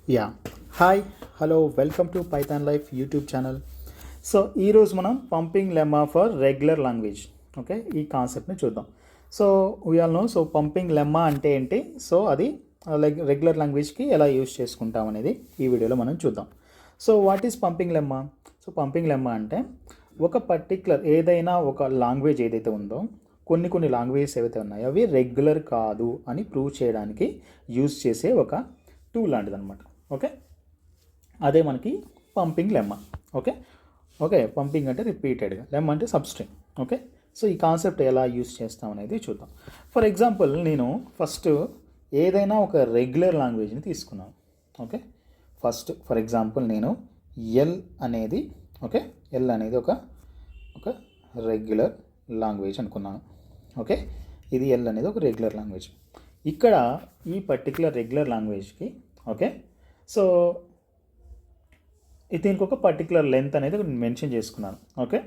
Yeah hi hello welcome to Python life YouTube channel. So ఈరోజు మనం pumping lemma for regular language okay ఈ కాన్సెప్ట్ని చూద్దాం. So we all know so pumping lemma అంటే ఏంటి, so అది రెగ్యులర్ లాంగ్వేజ్కి ఎలా యూజ్ చేసుకుంటాం అనేది ఈ వీడియోలో మనం చూద్దాం. So what is pumping lemma? So pumping lemma అంటే ఒక పర్టిక్యులర్ ఏదైనా ఒక లాంగ్వేజ్ ఏదైతే ఉందో కొన్ని లాంగ్వేజెస్ ఏవైతే ఉన్నాయో అవి రెగ్యులర్ కాదు అని ప్రూవ్ చేయడానికి యూజ్ చేసే ఒక టూల్ లాంటిది అనమాట. ఓకే, అదే మనకి pumping lemma. Okay okay pumping అంటే రిపీటెడ్గా, లెమ్మా అంటే సబ్స్ట్రింగ్. ఓకే, సో ఈ కాన్సెప్ట్ ఎలా యూజ్ చేస్తాం అనేది చూద్దాం. ఫర్ ఎగ్జాంపుల్ నేను ఫస్ట్ ఏదైనా ఒక రెగ్యులర్ లాంగ్వేజ్ని తీసుకున్నాను. ఓకే, ఫర్ ఎగ్జాంపుల్ నేను ఎల్ అనేది ఒక రెగ్యులర్ లాంగ్వేజ్ అనుకున్నాను. ఓకే, ఇది ఎల్ అనేది ఒక రెగ్యులర్ లాంగ్వేజ్. ఇక్కడ ఈ పర్టికులర్ రెగ్యులర్ లాంగ్వేజ్కి ఓకే సో దీనికి ఒక పర్టికులర్ లెంత్ అనేది మెన్షన్ చేసుకున్నాను. ఓకే,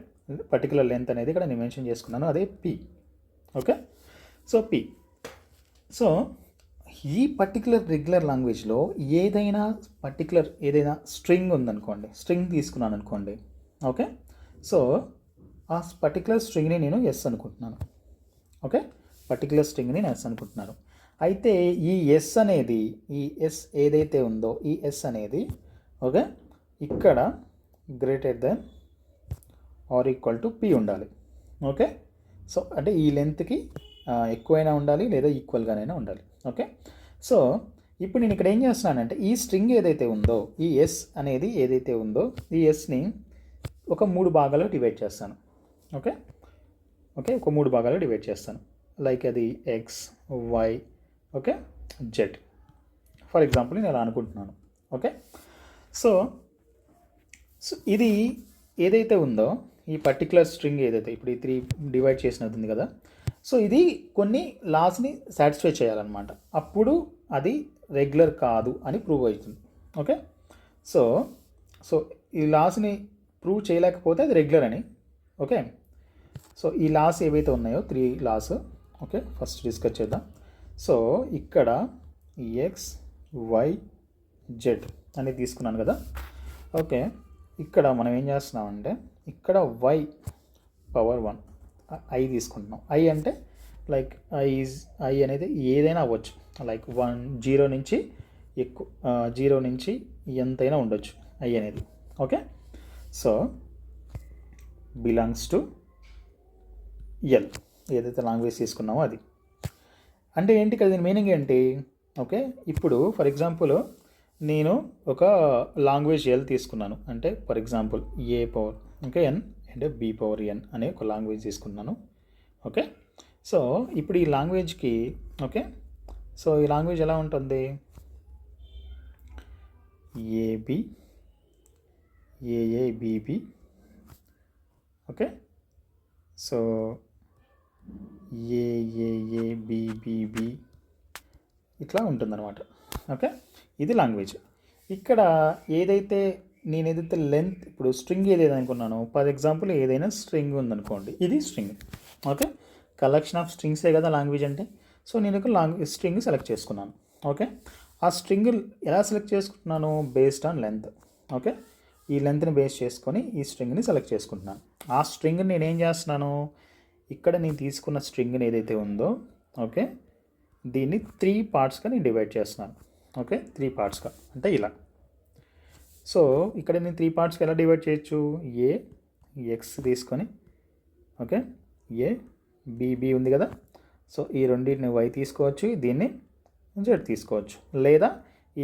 పర్టికులర్ లెంత్ అనేది ఇక్కడ నేను మెన్షన్ చేసుకున్నాను, అదే P. Okay, so P. So ఈ పర్టికులర్ రెగ్యులర్ లాంగ్వేజ్లో ఏదైనా స్ట్రింగ్ ఉందనుకోండి, స్ట్రింగ్ తీసుకున్నాను అనుకోండి. ఓకే, సో ఆ పర్టికులర్ స్ట్రింగ్ని నేను ఎస్ అనుకుంటున్నాను. ఓకే, పర్టికులర్ స్ట్రింగ్ని నేను ఎస్ అనుకుంటున్నాను. అయితే ఈ ఎస్ ఏదైతే ఉందో ఈ ఎస్ అనేది ఓకే ఇక్కడ greater than or equal to P ఉండాలి. ఓకే, సో అంటే ఈ లెంత్కి ఎక్కువైనా ఉండాలి లేదా ఈక్వల్గానైనా ఉండాలి. ఓకే, సో ఇప్పుడు నేను ఇక్కడ ఏం చేస్తున్నానంటే ఈ స్ట్రింగ్ ఏదైతే ఉందో ఈ ఎస్ అనేది ఏదైతే ఉందో ఈ ఎస్ని ఒక 3 భాగాలు డివైడ్ చేస్తాను. ఓకే ఓకే ఒక 3 భాగాలు డివైడ్ చేస్తాను. లైక్ అది X, Y, okay, Z. For example నేను అలా అనుకుంటున్నాను. ఓకే, సో ఇది ఏదైతే ఉందో ఈ పర్టికులర్ స్ట్రింగ్ ఏదైతే ఇప్పుడు ఈ 3 డివైడ్ చేసినది ఉంది కదా, సో ఇది కొన్ని లాస్ని సాటిస్ఫై చేయాలన్నమాట. అప్పుడు అది రెగ్యులర్ కాదు అని ప్రూవ్ అవుతుంది. ఓకే, సో సో ఈ లాస్ని ప్రూవ్ చేయలేకపోతే అది రెగ్యులర్ అని. ఓకే, సో ఈ లాస్ ఏవైతే ఉన్నాయో 3 లాస్ ఓకే ఫస్ట్ డిస్కస్ చేద్దాం. సో ఇక్కడ ఎక్స్, వై, జెడ్ అనేది తీసుకున్నాను కదా. ఓకే, ఇక్కడ మనం ఏం చేస్తున్నామంటే ఇక్కడ వై పవర్ 1 ఐ తీసుకుంటున్నాం. ఐ అంటే లైక్ ఐ అనేది ఏదైనా అవ్వచ్చు, లైక్ 0 నుంచి ఎక్కువ 0 నుంచి ఎంతైనా ఉండొచ్చు ఐ అనేది. Okay, so belongs to L ఏదైతే లాంగ్వేజ్ తీసుకున్నామో అది. అంటే ఏంటి కదా దీని మీనింగ్ ఏంటి? ఓకే, ఇప్పుడు ఫర్ ఎగ్జాంపుల్ నేను ఒక లాంగ్వేజ్ ఎల్ తీసుకున్నాను అంటే ఫర్ ఎగ్జాంపుల్ ఏ పవర్ ఇంకా ఎన్ అంటే బి పవర్ ఎన్ అనే ఒక లాంగ్వేజ్ తీసుకున్నాను. ఓకే, సో ఇప్పుడు ఈ లాంగ్వేజ్కి ఓకే సో ఈ లాంగ్వేజ్ ఎలా ఉంటుంది? ఏబి, ఏఏబిబి, ఓకే, సో ఏఏఏబిబిబి ఇట్లా ఉంటుందన్నమాట. ఓకే, ఇది లాంగ్వేజ్. ఇక్కడ నేనేదైతే లెంత్ ఇప్పుడు స్ట్రింగ్ ఏదైతే అనుకున్నానో ఫర్ ఎగ్జాంపుల్ ఏదైనా స్ట్రింగ్ ఉందనుకోండి, ఇది స్ట్రింగ్. ఓకే, కలెక్షన్ ఆఫ్ స్ట్రింగ్సే కదా లాంగ్వేజ్ అంటే. సో నేను ఒక స్ట్రింగ్ సెలెక్ట్ చేసుకున్నాను. ఓకే, ఆ స్ట్రింగ్ ఎలా సెలెక్ట్ చేసుకుంటున్నాను? Based on length. ఓకే, ఈ లెంత్ని బేస్ చేసుకొని ఈ స్ట్రింగ్ని సెలెక్ట్ చేసుకుంటున్నాను. ఆ స్ట్రింగ్ని నేనేం చేస్తున్నాను, ఇక్కడ నేను తీసుకున్న స్ట్రింగ్ని ఏదైతే ఉందో ఓకే దీన్ని 3 పార్ట్స్గా నేను డివైడ్ చేస్తున్నాను. ఓకే, 3 పార్ట్స్గా అంటే ఇలా. సో ఇక్కడ నేను 3 పార్ట్స్కి ఎలా డివైడ్ చేయొచ్చు? ఏ ఎక్స్ తీసుకొని ఓకే ఏ బి ఉంది కదా, సో ఈ రెండింటిని వై తీసుకోవచ్చు, దీన్ని జెడ్ తీసుకోవచ్చు, లేదా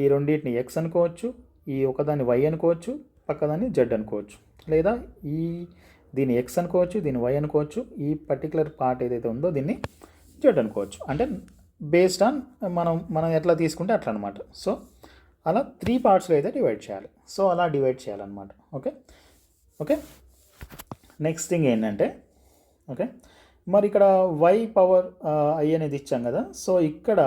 ఈ రెండింటిని ఎక్స్ అనుకోవచ్చు, ఈ ఒకదాన్ని వై అనుకోవచ్చు, పక్కదాన్ని జెడ్ అనుకోవచ్చు, లేదా దీన్ని ఎక్స్ అనుకోవచ్చు, దీన్ని వై అనుకోవచ్చు, ఈ పర్టికులర్ పార్ట్ ఏదైతే ఉందో దీన్ని జెడ్ అనుకోవచ్చు. అంటే బేస్డ్ ఆన్ మనం ఎట్లా తీసుకుంటే అట్లా అనమాట. సో అలా 3 పార్ట్స్లో అయితే డివైడ్ చేయాలి. సో అలా డివైడ్ చేయాలన్నమాట. ఓకే ఓకే నెక్స్ట్ థింగ్ ఏంటంటే ఓకే మరి ఇక్కడ వై పవర్ ఐ అనేది ఇచ్చాం కదా. సో ఇక్కడ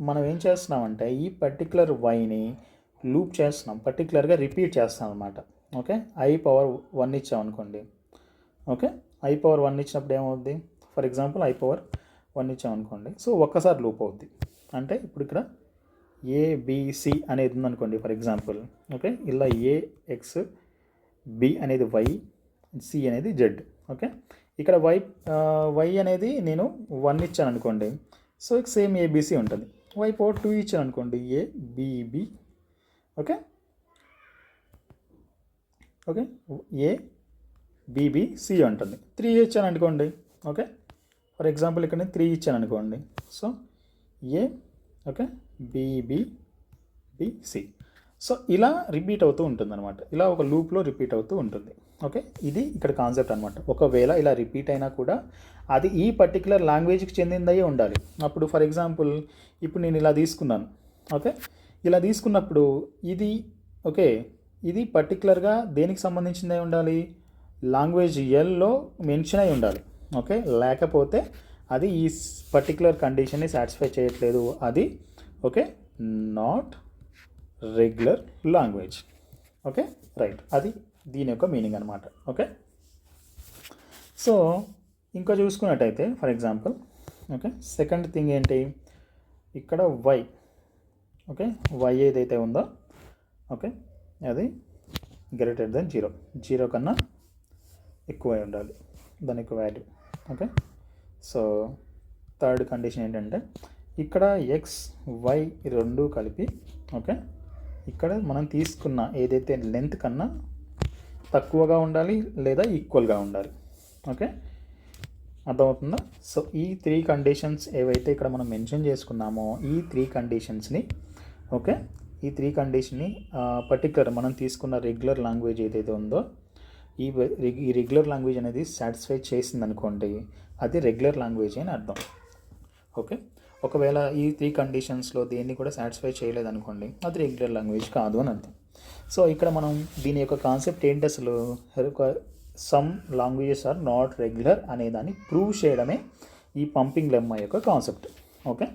మనం ఏం చేస్తున్నామంటే ఈ పర్టికులర్ వైని లూప్ చేస్తున్నాం, పర్టికులర్గా రిపీట్ చేస్తాం అనమాట. ఓకే, ఐ పవర్ 1 ఇచ్చాం అనుకోండి. ఓకే, ఐ పవర్ 1 ఇచ్చినప్పుడు ఏమవుద్ది? ఫర్ ఎగ్జాంపుల్ ఐ పవర్ 1 ఇచ్చాం అనుకోండి, సో ఒక్కసారి లూప్ అవుద్ది. అంటే ఇప్పుడు ఇక్కడ ఏబిసి అనేది ఉందనుకోండి ఫర్ ఎగ్జాంపుల్. ఓకే, ఇలా ఏఎక్స్, బి అనేది వై, సి అనేది జెడ్. ఓకే, ఇక్కడ వై అనేది నేను 1 ఇచ్చాను అనుకోండి, సో సేమ్ ఏబిసి ఉంటుంది. వై పవర్ 2 ఇచ్చాను అనుకోండి, ఏబిబి. ఓకే ఓకే, ఏబిబిసి ఉంటుంది. 3 ఇచ్చాను అనుకోండి. ఓకే, ఫర్ ఎగ్జాంపుల్ ఇక్కడ నేను 3 ఇచ్చాను అనుకోండి, సో ఏ ఓకే బిబిబిసి. సో ఇలా రిపీట్ అవుతూ ఉంటుంది అనమాట. ఇలా ఒక లూప్లో రిపీట్ అవుతూ ఉంటుంది. ఓకే, ఇది ఇక్కడ కాన్సెప్ట్ అనమాట. ఒకవేళ ఇలా రిపీట్ అయినా కూడా అది ఈ పర్టికులర్ లాంగ్వేజ్కి చెందిందయ్యే ఉండాలి. అప్పుడు ఫర్ ఎగ్జాంపుల్ ఇప్పుడు నేను ఇలా తీసుకున్నాను. ఓకే, ఇలా తీసుకున్నప్పుడు ఇది ఓకే, ఇది పర్టికులర్గా దేనికి సంబంధించిందై ఉండాలి, లాంగ్వేజ్ ఎల్లో మెన్షన్ అయి ఉండాలి. ఓకే, లేకపోతే అది ఈ పర్టికులర్ కండిషన్ని సాటిస్ఫై చేయట్లేదు, అది okay not regular language. Okay right, అది దీని యొక్క మీనింగ్ అనమాట. ఓకే, సో ఇంకా చూసుకున్నట్టయితే for example okay, second thing ఏంటి, ఇక్కడ వై. ఓకే, వై ఏదైతే ఉందో ఓకే, అది గ్రేటర్ దెన్ 0 కన్నా ఎక్కువ ఉండాలి దాని యొక్క value. Okay, so third condition ఏంటంటే ఇక్కడ ఎక్స్ వై రెండు కలిపి ఓకే, ఇక్కడ మనం తీసుకున్న ఏదైతే లెంత్ కన్నా తక్కువగా ఉండాలి లేదా ఈక్వల్గా ఉండాలి. ఓకే, అర్థమవుతుందా? సో ఈ 3 కండిషన్స్ ఏవైతే ఇక్కడ మనం మెన్షన్ చేసుకున్నామో ఈ 3 కండిషన్స్ని ఓకే, ఈ 3 కండిషన్ని పర్టికులర్ మనం తీసుకున్న రెగ్యులర్ లాంగ్వేజ్ ఏదైతే ఉందో ఈ రెగ్యులర్ లాంగ్వేజ్ అనేది సాటిస్ఫై చేసిందనుకోండి, అది రెగ్యులర్ లాంగ్వేజ్ అని అర్థం. ఓకే, ఒకవేళ ఈ 3 కండిషన్స్లో దేన్ని కూడా సాటిస్ఫై చేయలేదనుకోండి, అది రెగ్యులర్ లాంగ్వేజ్ కాదు అని అర్థం. సో ఇక్కడ మనం దీని యొక్క కాన్సెప్ట్ ఏంటి, అసలు some languages are not regular అనే దాన్ని ప్రూవ్ చేయడమే ఈ పంపింగ్ లెమ్మా యొక్క కాన్సెప్ట్. ఓకే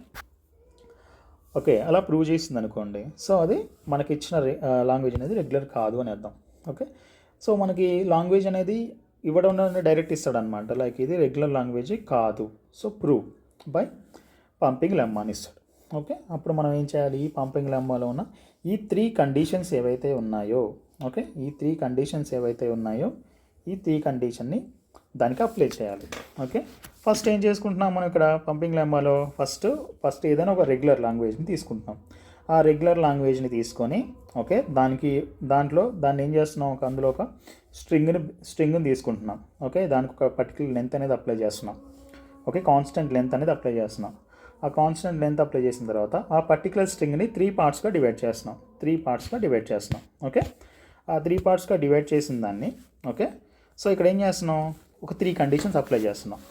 ఓకే, అలా ప్రూవ్ చేసింది అనుకోండి, సో అది మనకి ఇచ్చిన లాంగ్వేజ్ అనేది రెగ్యులర్ కాదు అని అర్థం. ఓకే, సో మనకి లాంగ్వేజ్ అనేది ఇవ్వడం డైరెక్ట్ ఇస్తాడనమాట, లైక్ ఇది రెగ్యులర్ లాంగ్వేజ్ కాదు, so prove by pumping lemma అని ఇస్తాడు. ఓకే, అప్పుడు మనం ఏం చేయాలి, ఈ పంపింగ్ లెమ్మాలో ఉన్న ఈ 3 కండిషన్స్ ఏవైతే ఉన్నాయో ఓకే, ఈ 3 కండిషన్స్ ఏవైతే ఉన్నాయో ఈ 3 కండిషన్ని దానికి అప్లై చేయాలి. ఓకే, ఫస్ట్ ఏం చేసుకుంటున్నాం మనం ఇక్కడ పంపింగ్ లెమ్మాలో, ఫస్ట్ ఏదైనా ఒక రెగ్యులర్ లాంగ్వేజ్ని తీసుకుంటున్నాం. ఆ రెగ్యులర్ లాంగ్వేజ్ని తీసుకొని ఓకే, దాన్ని ఏం చేస్తున్నాం, అందులో ఒక స్ట్రింగ్ని తీసుకుంటున్నాం. ఓకే, దానికి ఒక పర్టికులర్ లెంత్ అనేది అప్లై చేస్తున్నాం. ఓకే, కాన్స్టెంట్ లెంత్ అనేది అప్లై చేస్తున్నాం. ఆ కాన్స్టెంట్ లెంత్ అప్లై చేసిన తర్వాత ఆ పర్టికులర్ స్ట్రింగ్ని 3 పార్ట్స్గా డివైడ్ చేస్తున్నాం. ఓకే, ఆ 3 పార్ట్స్గా డివైడ్ చేసిన దాన్ని ఓకే, సో ఇక్కడ ఏం చేస్తున్నాం, ఒక 3 కండిషన్స్ అప్లై చేస్తున్నాం.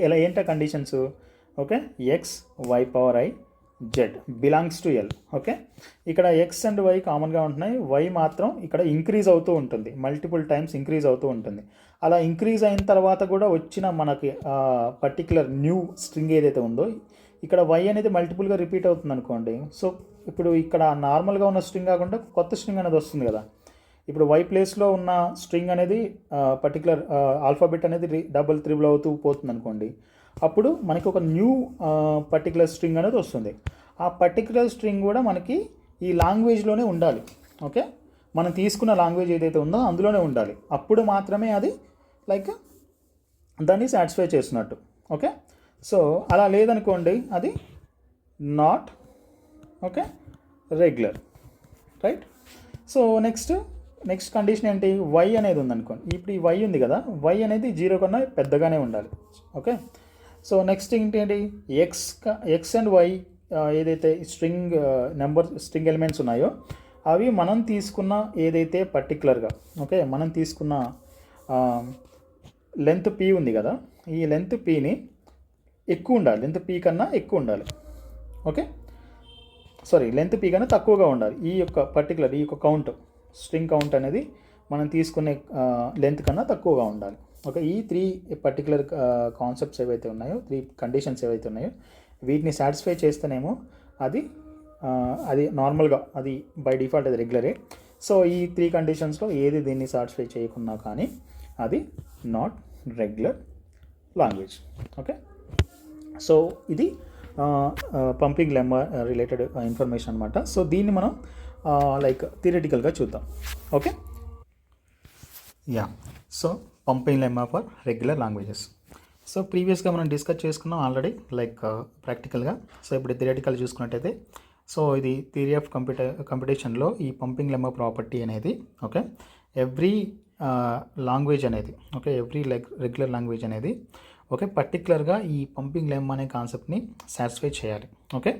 ఎలా ఏంటా conditions, okay, x y power i z belongs to L. Okay, ఇక్కడ ఎక్స్ అండ్ వై కామన్గా ఉంటున్నాయి, వై మాత్రం ఇక్కడ ఇంక్రీజ్ అవుతూ ఉంటుంది, మల్టిపుల్ టైమ్స్ ఇంక్రీజ్ అవుతూ ఉంటుంది. అలా ఇంక్రీజ్ అయిన తర్వాత కూడా వచ్చిన మనకి పర్టికులర్ న్యూ స్ట్రింగ్ ఏదైతే ఉందో ఇక్కడ వై అనేది మల్టిపుల్గా రిపీట్ అవుతుంది అనుకోండి, సో ఇప్పుడు ఇక్కడ నార్మల్గా ఉన్న స్ట్రింగ్ కాకుండా కొత్త స్ట్రింగ్ అనేది వస్తుంది కదా. ఇప్పుడు వై ప్లేస్లో ఉన్న స్ట్రింగ్ అనేది పర్టికులర్ ఆల్ఫాబెట్ అనేది డబుల్ త్రిబుల్ అవుతూ పోతుంది అనుకోండి, అప్పుడు మనకి ఒక న్యూ పర్టికులర్ స్ట్రింగ్ అనేది వస్తుంది. ఆ పర్టికులర్ స్ట్రింగ్ కూడా మనకి ఈ లాంగ్వేజ్లోనే ఉండాలి. ఓకే, మనం తీసుకున్న లాంగ్వేజ్ ఏదైతే ఉందో అందులోనే ఉండాలి, అప్పుడు మాత్రమే అది లైక్ దాన్ని సాటిస్ఫై చేస్తున్నట్టు. ఓకే, సో అలా లేదనుకోండి అది not okay regular. Right, so next condition ఏంటి, వై అనేది ఉందనుకోండి, ఇప్పుడు ఈ వై ఉంది కదా, వై అనేది 0 కన్నా పెద్దగానే ఉండాలి. ఓకే, సో నెక్స్ట్ ఏంటి, ఎక్స్ అండ్ వై ఏదైతే స్ట్రింగ్ ఎలిమెంట్స్ ఉన్నాయో అవి మనం తీసుకున్న ఏదైతే పర్టికులర్గా ఓకే, మనం తీసుకున్న లెంత్ పీ ఉంది కదా, ఈ లెంత్ పీని ఎక్కువ ఉండాలి, లెంత్ పీ కన్నా ఎక్కువ ఉండాలి. ఓకే, లెంత్ పీ కన్నా తక్కువగా ఉండాలి. ఈ యొక్క కౌంట్, స్ట్రింగ్ కౌంట్ అనేది మనం తీసుకునే లెంత్ కన్నా తక్కువగా ఉండాలి. ఓకే, ఈ 3 పర్టికులర్ కాన్సెప్ట్స్ ఏవైతే ఉన్నాయో, 3 కండిషన్స్ ఏవైతే ఉన్నాయో వీటిని సాటిస్ఫై చేస్తేనేమో అది నార్మల్గా అది బై డిఫాల్ట్ అది రెగ్యులరే. సో ఈ 3 కండిషన్స్లో ఏది దీన్ని సాటిస్ఫై చేయకున్నా కానీ అది not regular language. Okay, so ఇది పంపింగ్ లెమ్మా రిలేటెడ్ ఇన్ఫర్మేషన్ అనమాట. సో దీన్ని మనం లైక్ థియరిటికల్గా చూద్దాం. Okay, yeah. So pumping lemma for regular languages. So ప్రీవియస్గా మనం డిస్కస్ చేసుకున్నాం ఆల్రెడీ లైక్ ప్రాక్టికల్గా. సో ఇప్పుడు థియరిటికల్ చూసుకున్నట్టయితే, సో ఇది థియరీ ఆఫ్ కంపిటీషన్లో ఈ పంపింగ్ లెమ్మా ప్రాపర్టీ అనేది, ఓకే, ఎవ్రీ లాంగ్వేజ్ అనేది, ఓకే, ఎవ్రీ రెగ్యులర్ లాంగ్వేజ్ అనేది ఓకే పర్టికులర్గా ఈ పంపింగ్ లెమ్మా అనే కాన్సెప్ట్ని సాటిస్ఫై చేయాలి. ఓకే,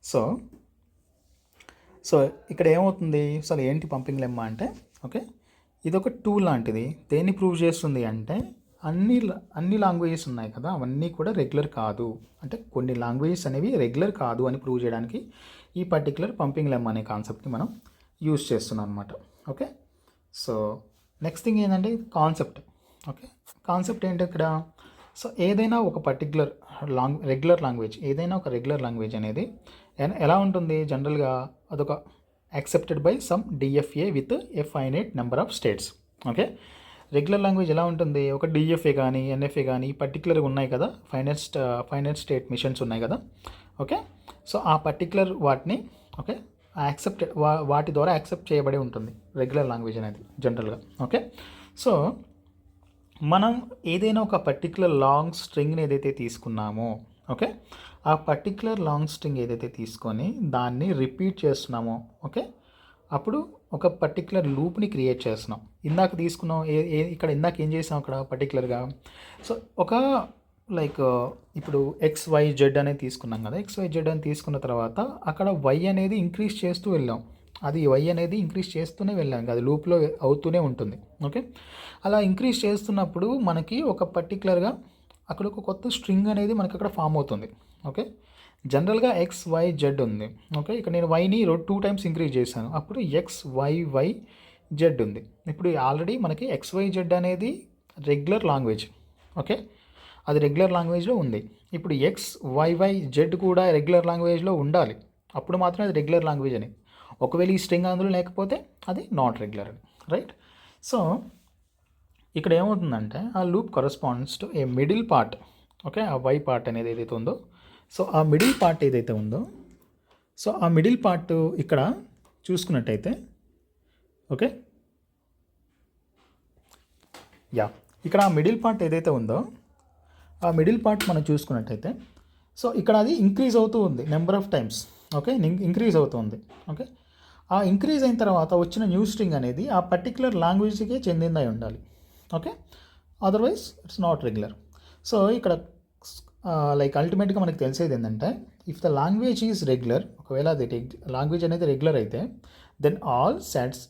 సో ఇక్కడ ఏమవుతుంది, అసలు ఏంటి పంపింగ్ లెమ్మా అంటే, ఓకే, ఇది ఒక టూల్ లాంటిది. దేన్ని ప్రూవ్ చేస్తుంది అంటే అన్ని లాంగ్వేజెస్ ఉన్నాయి కదా, అవన్నీ కూడా రెగ్యులర్ కాదు, అంటే కొన్ని లాంగ్వేజెస్ అనేవి రెగ్యులర్ కాదు అని ప్రూవ్ చేయడానికి ఈ పర్టికులర్ పంపింగ్ లెమ్మా అనే కాన్సెప్ట్ని మనం యూజ్ చేస్తున్నాం అనమాట. ఓకే, సో నెక్స్ట్ థింగ్ ఏంటంటే కాన్సెప్ట్. ఓకే, కాన్సెప్ట్ ఏంటి ఇక్కడ, సో ఏదైనా ఒక పర్టికులర్ రెగ్యులర్ లాంగ్వేజ్, ఏదైనా ఒక రెగ్యులర్ లాంగ్వేజ్ అనేది ఎలా ఉంటుంది, జనరల్గా అదొక accepted by some DFA with a finite number of states. Okay, regular language ఎలా ఉంటుంది, ఒక డిఎఫ్ఏ కానీ ఎన్ఎఫ్ఏ కానీ పర్టికులర్గా ఉన్నాయి కదా, ఫైనైట్ స్టేట్ మిషన్స్ ఉన్నాయి కదా. ఓకే, సో ఆ పర్టికులర్ వాటిని ఓకే యాక్సెప్టెడ్ వాటి ద్వారా యాక్సెప్ట్ చేయబడి ఉంటుంది రెగ్యులర్ లాంగ్వేజ్ అనేది జనరల్గా. ఓకే, సో మనం ఏదైనా ఒక పర్టికులర్ లాంగ్ స్ట్రింగ్ని ఏదైతే తీసుకున్నామో, ఓకే, ఆ పర్టికులర్ లాంగ్ స్ట్రింగ్ ఏదైతే తీసుకొని దాన్ని రిపీట్ చేస్తున్నామో, ఓకే, అప్పుడు ఒక పర్టికులర్ లూప్ని క్రియేట్ చేస్తున్నాం. ఇందాక తీసుకున్నాం ఇక్కడ ఇందాక ఏం చేసాం అక్కడ పర్టికులర్గా, సో ఒక లైక్ ఇప్పుడు XYZ అనేది తీసుకున్నాం కదా, XYZ అని తీసుకున్న తర్వాత అక్కడ Y అనేది ఇంక్రీజ్ చేస్తూ వెళ్ళాం, అది Y అనేది ఇంక్రీజ్ చేస్తూనే వెళ్ళాం, అది లూప్లో అవుతూనే ఉంటుంది. ఓకే, అలా ఇంక్రీజ్ చేస్తున్నప్పుడు మనకి ఒక పర్టికులర్గా అక్కడ ఒక కొత్త స్ట్రింగ్ అనేది మనకి అక్కడ ఫామ్ అవుతుంది. ఓకే, జనరల్గా XYZ ఉంది. ఓకే, ఇక్కడ నేను వైని 2 టైమ్స్ ఇంక్రీజ్ చేశాను, అప్పుడు XYYZ ఉంది. ఇప్పుడు ఆల్రెడీ మనకి XYZ అనేది రెగ్యులర్ లాంగ్వేజ్. ఓకే, అది రెగ్యులర్ లాంగ్వేజ్లో ఉంది. ఇప్పుడు XYYZ కూడా రెగ్యులర్ లాంగ్వేజ్లో ఉండాలి, అప్పుడు మాత్రమే అది రెగ్యులర్ లాంగ్వేజ్ అని. ఒకవేళ ఈ స్ట్రింగ్ అందులో లేకపోతే అది నాట్ రెగ్యులర్ అని, రైట్. సో ఇక్కడ ఏమవుతుందంటే ఆ loop corresponds to a middle part. Okay, ఆ Y పార్ట్ అనేది ఏదైతే ఉందో, సో ఆ మిడిల్ పార్ట్ ఏదైతే ఉందో, సో ఆ మిడిల్ పార్ట్ ఇక్కడ చూసుకున్నట్టయితే, ఓకే, యా, ఇక్కడ ఆ మిడిల్ పార్ట్ ఏదైతే ఉందో, ఆ మిడిల్ పార్ట్ మనం చూసుకున్నట్టయితే, సో ఇక్కడ అది ఇంక్రీజ్ అవుతూ ఉంది number of times. Okay, increase అవుతుంది. ఓకే, ఆ ఇంక్రీజ్ అయిన తర్వాత వచ్చిన న్యూ స్ట్రింగ్ అనేది ఆ పర్టికులర్ లాంగ్వేజ్కే చెందిందై ఉండాలి. Okay, otherwise it's not regular. So ఇక్కడ లైక్ అల్టిమేట్గా మనకి తెలిసేది ఏంటంటే, if the language is regular, ఒకవేళ అది లాంగ్వేజ్ అనేది రెగ్యులర్ అయితే, దెన్ ఆల్ సెట్స్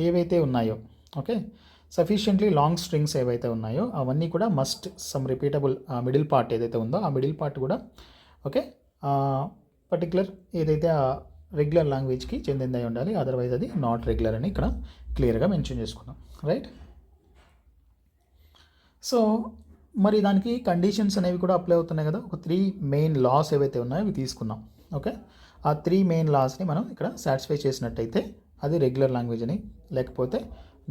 ఏవైతే ఉన్నాయో, ఓకే, సఫిషియెంట్లీ లాంగ్ స్ట్రింగ్స్ ఏవైతే ఉన్నాయో అవన్నీ కూడా must some repeatable middle part ఏదైతే ఉందో ఆ మిడిల్ పార్ట్ కూడా ఓకే పర్టికులర్ ఏదైతే ఆ రెగ్యులర్ లాంగ్వేజ్కి చెందిందై ఉండాలి, అదర్వైజ్ అది నాట్ రెగ్యులర్ అని ఇక్కడ క్లియర్గా మెన్షన్ చేసుకున్నాం, రైట్. సో మరి దానికి కండిషన్స్ అనేవి కూడా అప్లై అవుతున్నాయి కదా, ఒక 3 మెయిన్ లాస్ ఏవైతే ఉన్నాయో అవి తీసుకున్నాం. ఓకే, ఆ 3 మెయిన్ లాస్ని మనం ఇక్కడ సాటిస్ఫై చేసినట్టయితే అది రెగ్యులర్ లాంగ్వేజ్ అని, లేకపోతే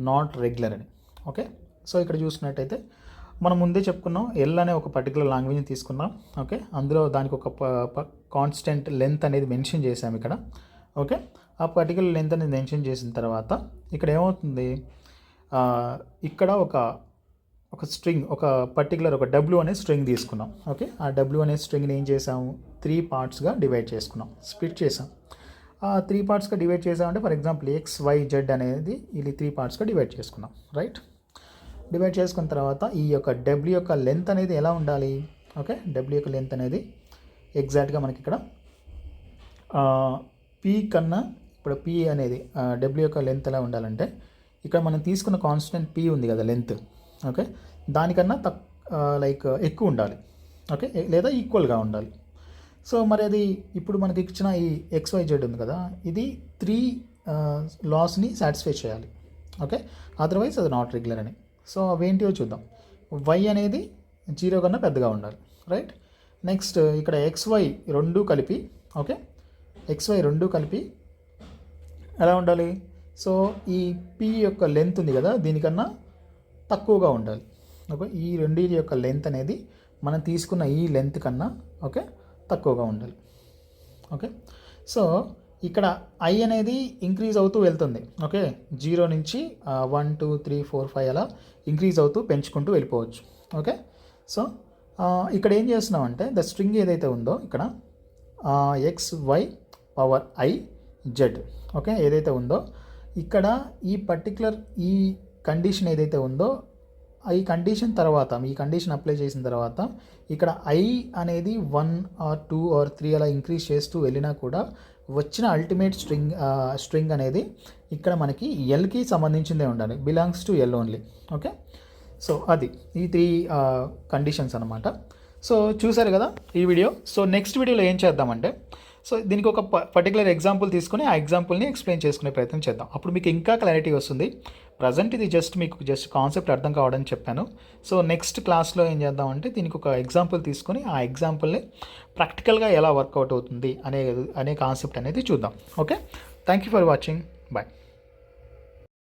నాట్ రెగ్యులర్ అని. ఓకే, సో ఇక్కడ చూసుకున్నట్టయితే మనం ముందే చెప్పుకున్నాం, ఎల్ అనే ఒక పర్టికులర్ లాంగ్వేజ్ని తీసుకున్నాం. ఓకే, అందులో దానికి ఒక కాన్స్టెంట్ లెంత్ అనేది మెన్షన్ చేసాం ఇక్కడ. ఓకే, ఆ పర్టికులర్ లెంత్ అనేది మెన్షన్ చేసిన తర్వాత ఇక్కడ ఏమవుతుంది, ఇక్కడ ఒక స్ట్రింగ్, ఒక పర్టికులర్ ఒక W అనే స్ట్రింగ్ తీసుకున్నాం. ఓకే, ఆ W అనే స్ట్రింగ్ని ఏం చేసాము, 3 పార్ట్స్గా డివైడ్ చేసుకున్నాం, స్ప్లిట్ చేసాం. ఆ 3 పార్ట్స్గా డివైడ్ చేసామంటే ఫర్ ఎగ్జాంపుల్ XYZ అనేది ఇది 3 పార్ట్స్గా డివైడ్ చేసుకున్నాం, రైట్. డివైడ్ చేసుకున్న తర్వాత ఈ యొక్క W యొక్క లెంత్ అనేది ఎలా ఉండాలి, ఓకే, W యొక్క లెంత్ అనేది ఎగ్జాక్ట్గా మనకి ఇక్కడ P కన్నా, ఇప్పుడు P అనేది W యొక్క లెంత్ ఎలా ఉండాలంటే, ఇక్కడ మనం తీసుకున్న కాన్స్టెంట్ P ఉంది కదా లెంత్, ఓకే, దానికన్నా లైక్ ఎక్కువ ఉండాలి, ఓకే, లేదా ఈక్వల్గా ఉండాలి. సో మరి అది ఇప్పుడు మనకి ఇచ్చిన ఈ XYZ ఉంది కదా, ఇది 3 లాస్ని సాటిస్ఫై చేయాలి. ఓకే, అదర్వైజ్ అది నాట్ రెగ్యులర్ అని. సో అవేంటివో చూద్దాం. Y అనేది 0 కన్నా పెద్దగా ఉండాలి, రైట్. నెక్స్ట్ ఇక్కడ XY రెండు కలిపి, ఓకే, XY రెండు కలిపి ఎలా ఉండాలి, సో ఈ P యొక్క లెంత్ ఉంది కదా దీనికన్నా తక్కువగా ఉండాలి. ఓకే, ఈ రెండింటి యొక్క లెంత్ అనేది మనం తీసుకున్న ఈ లెంత్ కన్నా ఓకే తక్కువగా ఉండాలి. ఓకే, సో ఇక్కడ ఐ అనేది ఇంక్రీజ్ అవుతూ వెళ్తుంది. ఓకే, 0 నుంచి 1 2 3 4 5 అలా ఇంక్రీజ్ అవుతూ పెంచుకుంటూ వెళ్ళిపోవచ్చు. ఓకే, సో ఇక్కడ ఏం చేస్తున్నామంటే ద స్ట్రింగ్ ఏదైతే ఉందో ఇక్కడ XY∗I/Z, ఓకే, ఏదైతే ఉందో ఇక్కడ ఈ పర్టికులర్ ఈ కండిషన్ ఏదైతే ఉందో ఈ కండిషన్ తర్వాత ఈ కండిషన్ అప్లై చేసిన తర్వాత ఇక్కడ ఐ అనేది 1 or 2 or 3 అలా ఇంక్రీజ్ చేస్తూ వెళ్ళినా కూడా వచ్చిన అల్టిమేట్ స్ట్రింగ్ అనేది ఇక్కడ మనకి ఎల్కి సంబంధించిందే ఉండాలి, belongs to L only. Okay, so అది ఈ 3 కండిషన్స్ అనమాట. సో చూసారు కదా ఈ వీడియో. సో నెక్స్ట్ వీడియోలో ఏం చేద్దామంటే సో దీనికి ఒక పర్టికులర్ ఎగ్జాంపుల్ తీసుకుని ఆ ఎగ్జాంపుల్ని ఎక్స్ప్లెయిన్ చేసుకునే ప్రయత్నం చేద్దాం. అప్పుడు మీకు ఇంకా క్లారిటీ వస్తుంది. ప్రజెంట్ ఇది మీకు కాన్సెప్ట్ అర్థం కావడానికి చెప్పాను. సో నెక్స్ట్ క్లాస్లో ఏం చేద్దామంటే దీనికి ఒక ఎగ్జాంపుల్ తీసుకొని ఆ ఎగ్జాంపుల్ని ప్రాక్టికల్గా ఎలా వర్కౌట్ అవుతుంది అనే కాన్సెప్ట్ అనేది చూద్దాం. Okay, thank you for watching. Bye.